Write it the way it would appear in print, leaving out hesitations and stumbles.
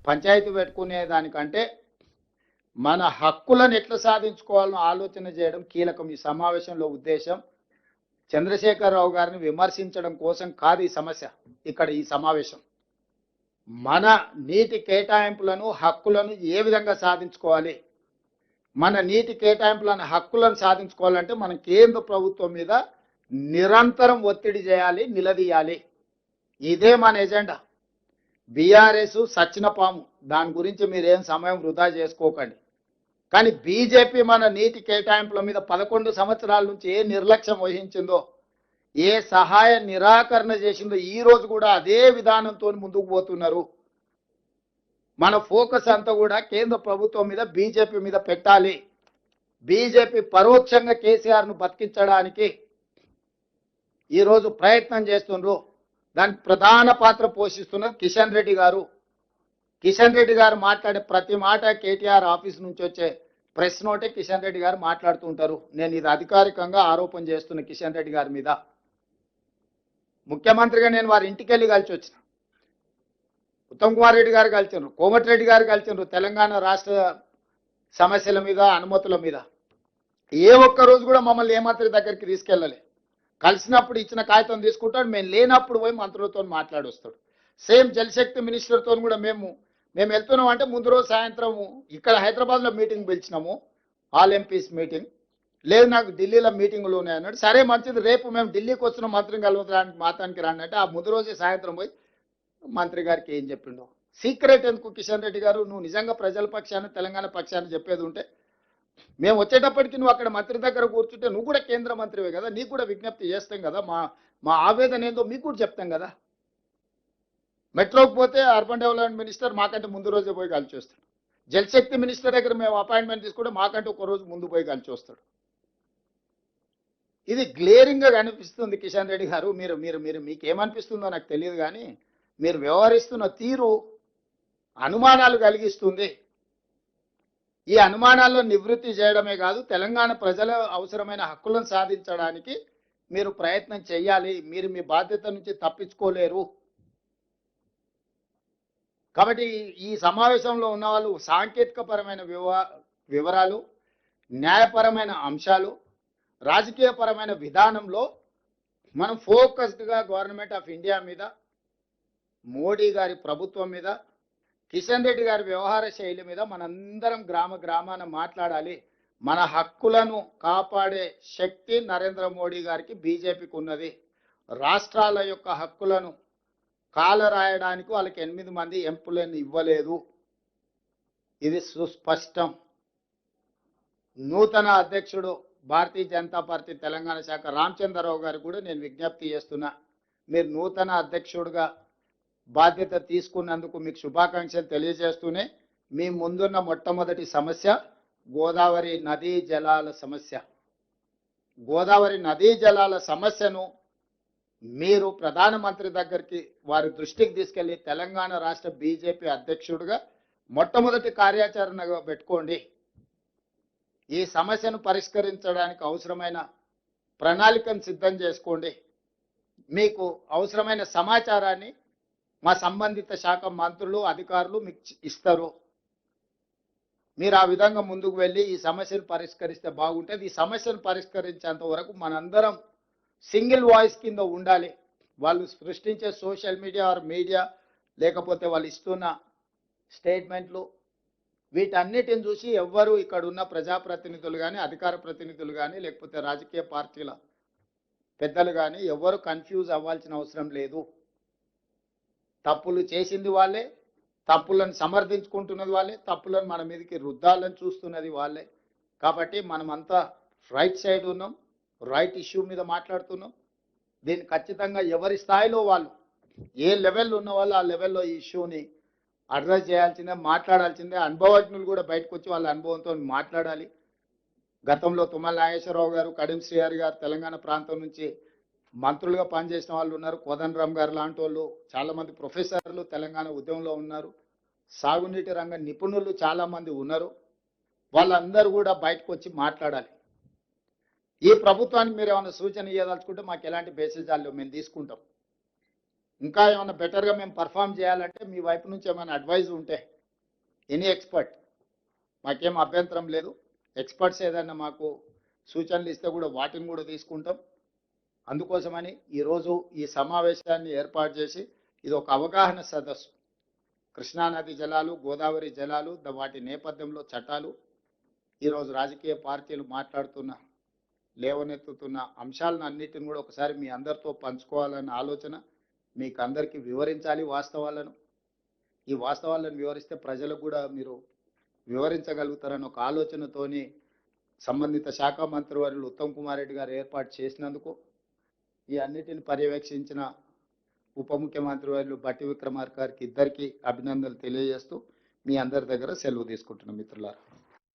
పంచాయతీ పెట్టుకునే దానికంటే మన హక్కులను ఎట్లా సాధించుకోవాలని ఆలోచన చేయడం కీలకం. ఈ సమావేశంలో ఉద్దేశం చంద్రశేఖరరావు గారిని విమర్శించడం కోసం కాదు ఈ సమస్య. ఇక్కడ ఈ సమావేశం మన నీటి కేటాయింపులను హక్కులను ఏ విధంగా సాధించుకోవాలి, మన నీటి కేటాయింపులను హక్కులను సాధించుకోవాలంటే మనం కేంద్ర ప్రభుత్వం మీద నిరంతరం ఒత్తిడి చేయాలి, నిలదీయాలి. ఇదే మన ఎజెండా. బీఆర్ఎస్ సచ్చిన పాము, దాని గురించి మీరేం సమయం వృధా చేసుకోకండి. కానీ బీజేపీ మన నీటి కేటాయింపుల మీద 11 సంవత్సరాల నుంచి ఏ నిర్లక్ష్యం వహించిందో, ఏ సహాయ నిరాకరణ చేసిందో ఈ రోజు కూడా అదే విధానంతో ముందుకు పోతున్నారు. మన ఫోకస్ అంతా కూడా కేంద్ర ప్రభుత్వం మీద, బీజేపీ మీద పెట్టాలి. బీజేపీ పరోక్షంగా కేసీఆర్ను బతికించడానికి ఈరోజు ప్రయత్నం చేస్తున్నారు. దానికి ప్రధాన పాత్ర పోషిస్తున్నది కిషన్ రెడ్డి గారు. కిషన్ రెడ్డి గారు మాట్లాడే ప్రతి మాట కేటీఆర్ ఆఫీస్ నుంచి వచ్చే ప్రెస్ నోటే కిషన్ రెడ్డి గారు మాట్లాడుతూ ఉంటారు. నేను ఇది అధికారికంగా ఆరోపణ చేస్తున్న కిషన్ రెడ్డి గారి మీద. ముఖ్యమంత్రిగా నేను వారి ఇంటికి వెళ్ళి కలిసి వచ్చిన. ఉత్తమ్ కుమార్ రెడ్డి గారు కలిసినారు, కోమటిరెడ్డి గారు కలిసినారు. తెలంగాణ రాష్ట్ర సమస్యల మీద, అనుమతుల మీద ఏ ఒక్క రోజు కూడా మమ్మల్ని ఏ మంత్రి దగ్గరికి తీసుకెళ్ళలే. కలిసినప్పుడు ఇచ్చిన కాగితం తీసుకుంటాడు, మేము లేనప్పుడు పోయి మంత్రులతో మాట్లాడొస్తాడు. సేమ్ జలశక్తి మినిస్టర్తో కూడా మేము వెళ్తున్నాం అంటే ముందు రోజు సాయంత్రం ఇక్కడ హైదరాబాద్లో మీటింగ్ పిలిచినాము, ఆల్ ఎంపీస్ మీటింగ్. లేదు నాకు ఢిల్లీలో మీటింగులు ఉన్నాయన్నాడు. సరే మంచిది, రేపు మేము ఢిల్లీకి వచ్చిన మంత్రిని కలవడానికి మాతానికి రాండి అంటే ఆ ముందు రోజే సాయంత్రం పోయి మంత్రి గారికి ఏం చెప్పిండో. సీక్రెట్ ఎందుకు కిషన్ రెడ్డి గారు? నువ్వు నిజంగా ప్రజల పక్షాన్ని, తెలంగాణ పక్షాన్ని చెప్పేది ఉంటే మేము వచ్చేటప్పటికి నువ్వు అక్కడ మంత్రి దగ్గర కూర్చుంటే నువ్వు కూడా కేంద్ర మంత్రివే కదా, నీకు కూడా విజ్ఞప్తి చేస్తాం కదా, మా ఆవేదన ఏందో మీకు కూడా చెప్తాం కదా. మెట్రోకి పోతే అర్బన్ డెవలప్మెంట్ మినిస్టర్ మాకంటే ముందు రోజే పోయి కలిసి వస్తాడు. జలశక్తి మినిస్టర్ దగ్గర మేము అపాయింట్మెంట్ తీసుకుంటే మాకంటే ఒక రోజు ముందు పోయి కలిసి వస్తాడు. ఇది గ్లేరింగ్గా కనిపిస్తుంది కిషన్ రెడ్డి గారు. మీరు మీరు మీరు మీకేమనిపిస్తుందో నాకు తెలియదు, కానీ మీరు వ్యవహరిస్తున్న తీరు అనుమానాలు కలిగిస్తుంది. ఈ అనుమానాలను నివృత్తి చేయడమే కాదు, తెలంగాణ ప్రజల అవసరమైన హక్కులను సాధించడానికి మీరు ప్రయత్నం చేయాలి. మీరు మీ బాధ్యత నుంచి తప్పించుకోలేరు. కాబట్టి ఈ సమావేశంలో ఉన్న వాళ్ళు సాంకేతికపరమైన వివరాలు, న్యాయపరమైన అంశాలు, రాజకీయపరమైన విధానంలో మనం ఫోకస్డ్గా గవర్నమెంట్ ఆఫ్ ఇండియా మీద, మోడీ గారి ప్రభుత్వం మీద, కిషన్ రెడ్డి గారి వ్యవహార శైలి మీద మనందరం గ్రామాన మాట్లాడాలి. మన హక్కులను కాపాడే శక్తి నరేంద్ర మోడీ గారికి, బీజేపీకి ఉన్నది. రాష్ట్రాల యొక్క హక్కులను కాలరాయడానికి వాళ్ళకి 8 మంది ఎంపులను ఇవ్వలేదు. ఇది సుస్పష్టం. నూతన అధ్యక్షుడు భారతీయ జనతా పార్టీ తెలంగాణ శాఖ రామచంద్రరావు గారు కూడా నేను విజ్ఞప్తి చేస్తున్నా, మీరు నూతన అధ్యక్షుడిగా బాధ్యత తీసుకున్నందుకు మీకు శుభాకాంక్షలు తెలియజేస్తూనే, మీ ముందున్న మొట్టమొదటి సమస్య గోదావరి నదీ జలాల సమస్య. గోదావరి నదీ జలాల సమస్యను మీరు ప్రధానమంత్రి దగ్గరికి, వారి దృష్టికి తీసుకెళ్లి తెలంగాణ రాష్ట్ర బీజేపీ అధ్యక్షుడిగా మొట్టమొదటి కార్యాచరణగా పెట్టుకోండి. ఈ సమస్యను పరిష్కరించడానికి అవసరమైన ప్రణాళికను సిద్ధం చేసుకోండి. మీకు అవసరమైన సమాచారాన్ని మా సంబంధిత శాఖ మంత్రులు, అధికారులు మీకు ఇస్తారు. మీరు ఆ విధంగా ముందుకు వెళ్ళి ఈ సమస్యను పరిష్కరిస్తే బాగుంటుంది. ఈ సమస్యను పరిష్కరించేంత వరకు మనందరం సింగిల్ వాయిస్ కింద ఉండాలి. వాళ్ళు సృష్టించే సోషల్ మీడియా లేకపోతే వాళ్ళు ఇస్తున్న స్టేట్మెంట్లు, వీటన్నిటిని చూసి ఎవ్వరు ఇక్కడ ఉన్న ప్రజాప్రతినిధులు కానీ, అధికార ప్రతినిధులు కానీ, లేకపోతే రాజకీయ పార్టీల పెద్దలు కానీ ఎవ్వరు కన్ఫ్యూజ్ అవ్వాల్సిన అవసరం లేదు. తప్పులు చేసింది వాళ్ళే, తప్పులను సమర్థించుకుంటున్నది వాళ్ళే, తప్పులను మన మీదకి రుద్దాలని చూస్తున్నది వాళ్ళే. కాబట్టి మనమంతా రైట్ సైడ్ ఉన్నాం, రైట్ ఇష్యూ మీద మాట్లాడుతున్నాం. దీన్ని ఖచ్చితంగా ఎవరి స్థాయిలో వాళ్ళు, ఏ లెవెల్లో ఉన్న వాళ్ళు ఆ లెవెల్లో ఈ ఇష్యూని అడ్రస్ చేయాల్సిందే, మాట్లాడాల్సిందే. అనుభవజ్ఞులు కూడా బయటకు వచ్చి వాళ్ళ అనుభవంతో మాట్లాడాలి. గతంలో తుమ్మల నాగేశ్వరరావు గారు, కడియం శ్రీహరి గారు తెలంగాణ ప్రాంతం నుంచి మంత్రులుగా పనిచేసిన వాళ్ళు ఉన్నారు. కోదండరామ్ గారు లాంటి వాళ్ళు, చాలామంది ప్రొఫెసర్లు తెలంగాణ ఉద్యమంలో ఉన్నారు. సాగునీటి రంగ నిపుణులు చాలామంది ఉన్నారు. వాళ్ళందరూ కూడా బయటకు వచ్చి మాట్లాడాలి. ఈ ప్రభుత్వానికి మీరు ఏమైనా సూచన ఇవ్వదలుచుకుంటే మాకు ఎలాంటి బేసిజాలు మేము తీసుకుంటాం. ఇంకా ఏమైనా బెటర్గా మేము పర్ఫామ్ చేయాలంటే మీ వైపు నుంచి ఏమైనా అడ్వైజ్ ఉంటే ఎనీ ఎక్స్పర్ట్, మాకేం అభ్యంతరం లేదు. ఎక్స్పర్ట్స్ ఏదన్నా మాకు సూచనలు ఇస్తే కూడా వాటిని కూడా తీసుకుంటాం. అందుకోసమని ఈరోజు ఈ సమావేశాన్ని ఏర్పాటు చేసి ఇది ఒక అవగాహన సదస్సు. కృష్ణానది జలాలు, గోదావరి జలాలు, వాటి నేపథ్యంలో చట్టాలు, ఈరోజు రాజకీయ పార్టీలు మాట్లాడుతున్న లేవనెత్తుతున్న అంశాలను అన్నిటిని కూడా ఒకసారి మీ అందరితో పంచుకోవాలన్న ఆలోచన, మీకు అందరికీ వివరించాలి వాస్తవాలను. ఈ వాస్తవాలను వివరిస్తే ప్రజలకు కూడా మీరు వివరించగలుగుతారని ఒక ఆలోచనతోని సంబంధిత శాఖ మంత్రివర్యులు ఉత్తమ్ కుమార్ రెడ్డి గారు ఏర్పాటు చేసినందుకు, ఈ అన్నిటిని పర్యవేక్షించిన ఉప ముఖ్యమంత్రి వర్యులు బట్టి విక్రమార్క గారికి ఇద్దరికి అభినందనలు తెలియజేస్తూ మీ అందరి దగ్గర సెలవు తీసుకుంటున్నాం మిత్రులారా.